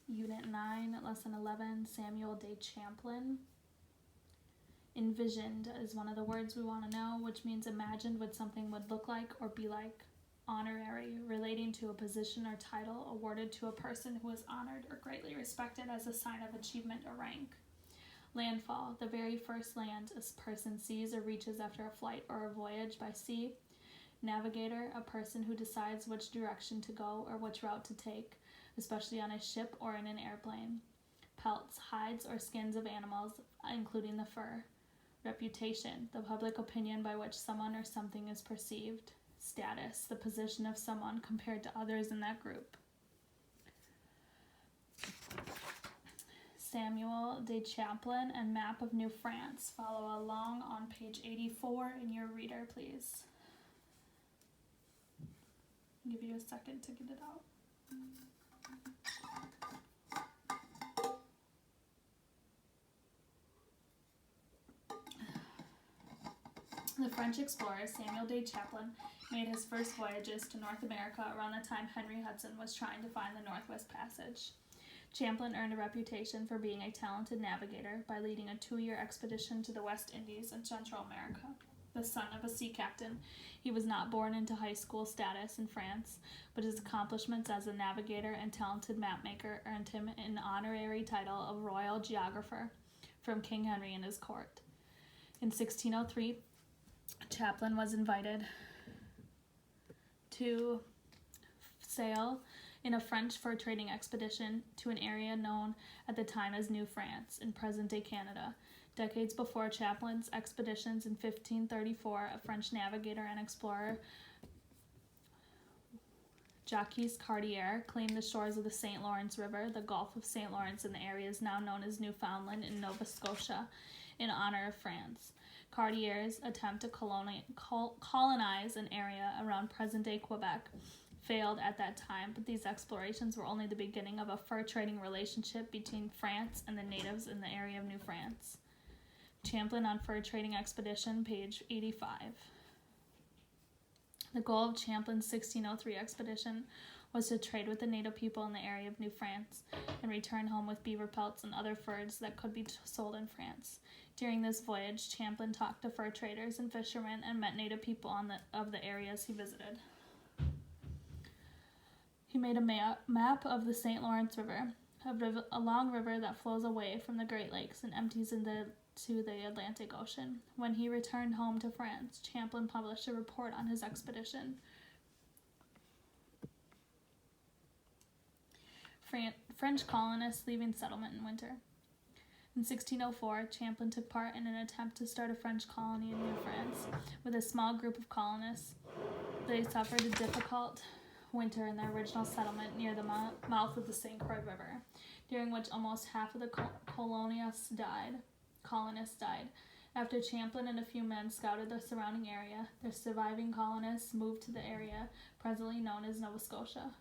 Unit 9, Lesson 11, Samuel de Champlain. Envisioned is one of the words we want to know, which means imagined what something would look like or be like. Honorary, relating to a position or title awarded to a person who is honored or greatly respected as a sign of achievement or rank. Landfall, the very first land a person sees or reaches after a flight or a voyage by sea. Navigator, a person who decides which direction to go or which route to take, especially on a ship or in an airplane. Pelts, hides or skins of animals, including the fur. Reputation, the public opinion by which someone or something is perceived. Status, the position of someone compared to others in that group. Samuel de Champlain and Map of New France. Follow along on page 84 in your reader, please. I'll give you a second to get it out. The French explorer Samuel de Champlain made his first voyages to North America around the time Henry Hudson was trying to find the Northwest Passage. Champlain earned a reputation for being a talented navigator by leading a 2-year expedition to the West Indies and Central America. The son of a sea captain, he was not born into high school status in France, but his accomplishments as a navigator and talented mapmaker earned him an honorary title of Royal Geographer from King Henry and his court. In 1603, Champlain was invited to sail in a French fur trading expedition to an area known at the time as New France in present-day Canada. Decades before Champlain's expeditions in 1534, a French navigator and explorer, Jacques Cartier, claimed the shores of the St. Lawrence River, the Gulf of St. Lawrence, and the areas now known as Newfoundland in Nova Scotia in honor of France. Cartier's attempt to colonize an area around present-day Quebec failed at that time, but these explorations were only the beginning of a fur trading relationship between France and the natives in the area of New France. Champlain on Fur Trading Expedition, page 85. The goal of Champlain's 1603 expedition was to trade with the native people in the area of New France and return home with beaver pelts and other furs that could be sold in France. During this voyage, Champlain talked to fur traders and fishermen and met native people of the areas he visited. He made a map of the St. Lawrence River, a long river that flows away from the Great Lakes and empties into the Atlantic Ocean. When he returned home to France, Champlain published a report on his expedition. French colonists leaving settlement in winter. In 1604, Champlain took part in an attempt to start a French colony in New France with a small group of colonists. They suffered a difficult winter in their original settlement near the mouth of the St. Croix River, during which almost half of the colonists died. After Champlain and a few men scouted the surrounding area, the surviving colonists moved to the area presently known as Nova Scotia.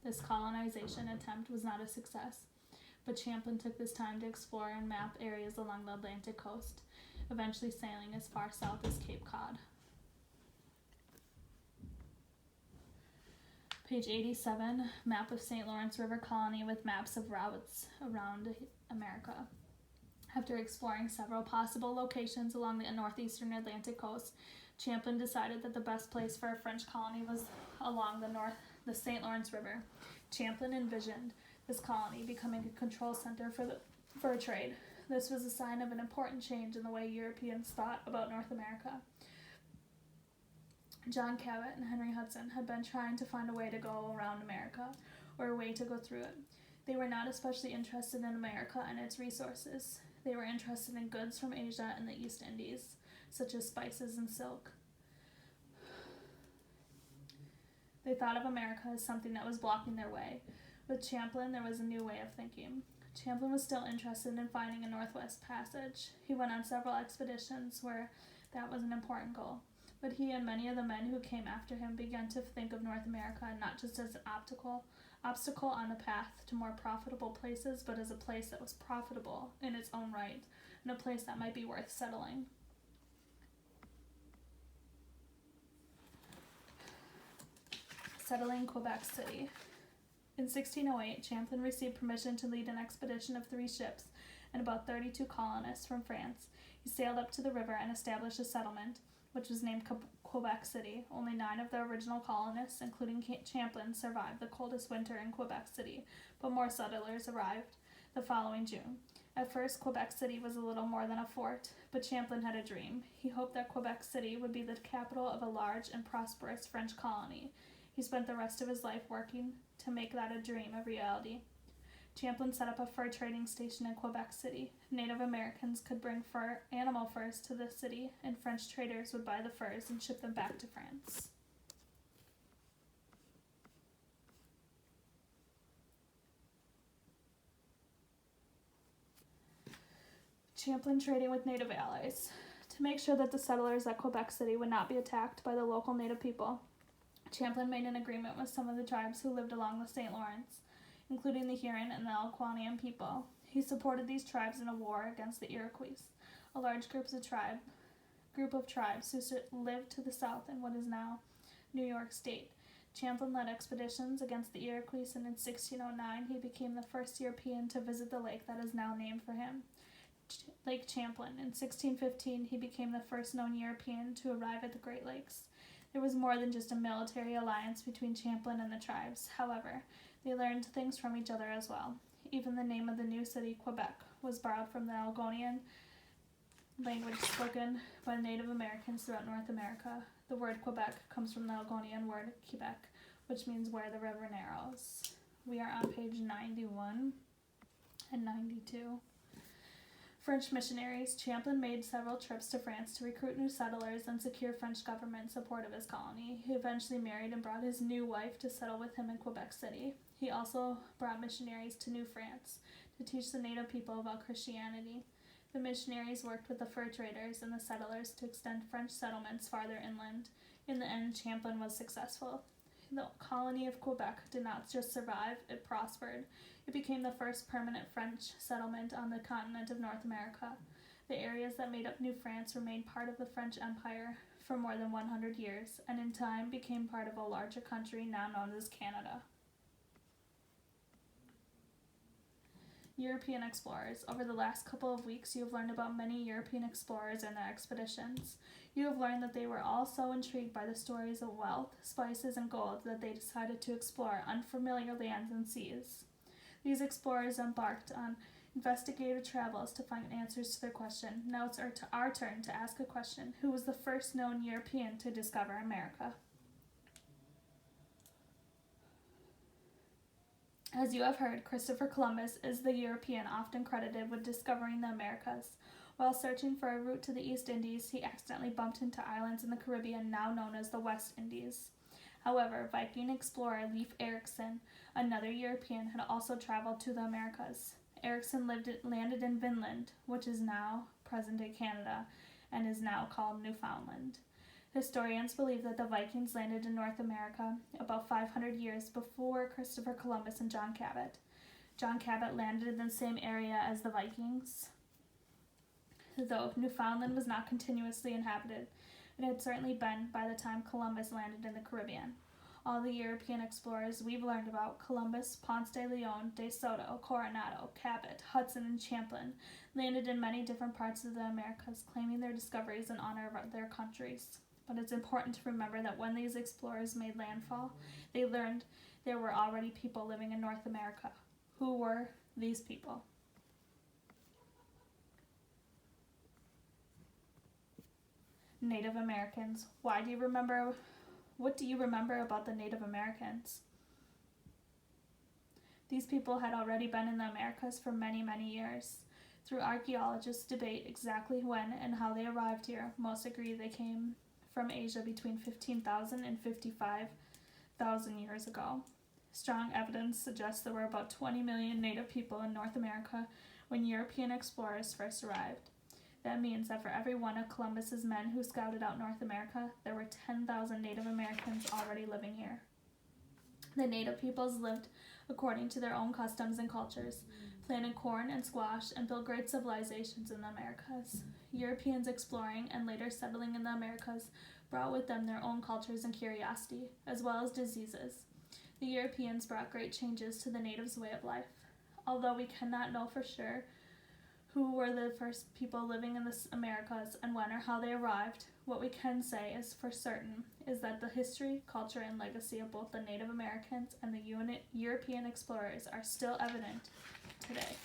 This colonization attempt was not a success, but Champlain took this time to explore and map areas along the Atlantic coast, eventually sailing as far south as Cape Cod. Page 87, Map of St. Lawrence River Colony with maps of routes around America. After exploring several possible locations along the northeastern Atlantic coast, Champlain decided that the best place for a French colony was along the St. Lawrence River. Champlain envisioned this colony becoming a control center for the fur trade. This was a sign of an important change in the way Europeans thought about North America. John Cabot and Henry Hudson had been trying to find a way to go around America, or a way to go through it. They were not especially interested in America and its resources. They were interested in goods from Asia and the East Indies, such as spices and silk. They thought of America as something that was blocking their way. With Champlain, there was a new way of thinking. Champlain was still interested in finding a Northwest Passage. He went on several expeditions where that was an important goal. But he and many of the men who came after him began to think of North America not just as an obstacle on the path to more profitable places, but as a place that was profitable in its own right, and a place that might be worth settling. Settling Quebec City. In 1608, Champlain received permission to lead an expedition of 3 ships and about 32 colonists from France. He sailed up to the river and established a settlement, which was named Quebec City. Only 9 of the original colonists, including Champlain, survived the coldest winter in Quebec City, but more settlers arrived the following June. At first, Quebec City was a little more than a fort, but Champlain had a dream. He hoped that Quebec City would be the capital of a large and prosperous French colony. He spent the rest of his life working to make that a dream a reality. Champlain set up a fur trading station in Quebec City. Native Americans could bring animal furs to the city, and French traders would buy the furs and ship them back to France. Champlain trading with Native allies. To make sure that the settlers at Quebec City would not be attacked by the local Native people, Champlain made an agreement with some of the tribes who lived along the St. Lawrence, including the Huron and the Algonquian people. He supported these tribes in a war against the Iroquois, a large group of tribes who lived to the south in what is now New York State. Champlain led expeditions against the Iroquois, and in 1609 he became the first European to visit the lake that is now named for him, Lake Champlain. In 1615 he became the first known European to arrive at the Great Lakes. There was more than just a military alliance between Champlain and the tribes. However, they learned things from each other as well. Even the name of the new city, Quebec, was borrowed from the Algonquian language spoken by Native Americans throughout North America. The word Quebec comes from the Algonquian word Quebec, which means where the river narrows. We are on page 91 and 92. French missionaries. Champlain made several trips to France to recruit new settlers and secure French government support of his colony. He eventually married and brought his new wife to settle with him in Quebec City. He also brought missionaries to New France to teach the native people about Christianity. The missionaries worked with the fur traders and the settlers to extend French settlements farther inland. In the end, Champlain was successful. The colony of Quebec did not just survive, it prospered. It became the first permanent French settlement on the continent of North America. The areas that made up New France remained part of the French Empire for more than 100 years, and in time became part of a larger country now known as Canada. European explorers. Over the last couple of weeks, you have learned about many European explorers and their expeditions. You have learned that they were all so intrigued by the stories of wealth, spices, and gold that they decided to explore unfamiliar lands and seas. These explorers embarked on investigative travels to find answers to their question. Now it's our turn to ask a question. Who was the first known European to discover America? As you have heard, Christopher Columbus is the European often credited with discovering the Americas. While searching for a route to the East Indies, he accidentally bumped into islands in the Caribbean now known as the West Indies. However, Viking explorer Leif Erikson, another European, had also traveled to the Americas. Erikson landed in Vinland, which is now present-day Canada, and is now called Newfoundland. Historians believe that the Vikings landed in North America about 500 years before Christopher Columbus and John Cabot. John Cabot landed in the same area as the Vikings, though Newfoundland was not continuously inhabited. It had certainly been by the time Columbus landed in the Caribbean. All the European explorers we've learned about, Columbus, Ponce de Leon, De Soto, Coronado, Cabot, Hudson, and Champlain, landed in many different parts of the Americas, claiming their discoveries in honor of their countries. But it's important to remember that when these explorers made landfall, they learned there were already people living in North America. Who were these people? Native Americans. What do you remember about the Native Americans? These people had already been in the Americas for many, many years. Through archaeologists debate exactly when and how they arrived here, most agree they came from Asia between 15,000 and 55,000 years ago. Strong evidence suggests there were about 20 million native people in North America when European explorers first arrived. That means that for every one of Columbus's men who scouted out North America, there were 10,000 Native Americans already living here. The native peoples lived according to their own customs and cultures, planted corn and squash, and built great civilizations in the Americas. Europeans exploring and later settling in the Americas brought with them their own cultures and curiosity, as well as diseases. The Europeans brought great changes to the natives' way of life. Although we cannot know for sure who were the first people living in the Americas and when or how they arrived, what we can say is for certain is that the history, culture, and legacy of both the Native Americans and the European explorers are still evident today.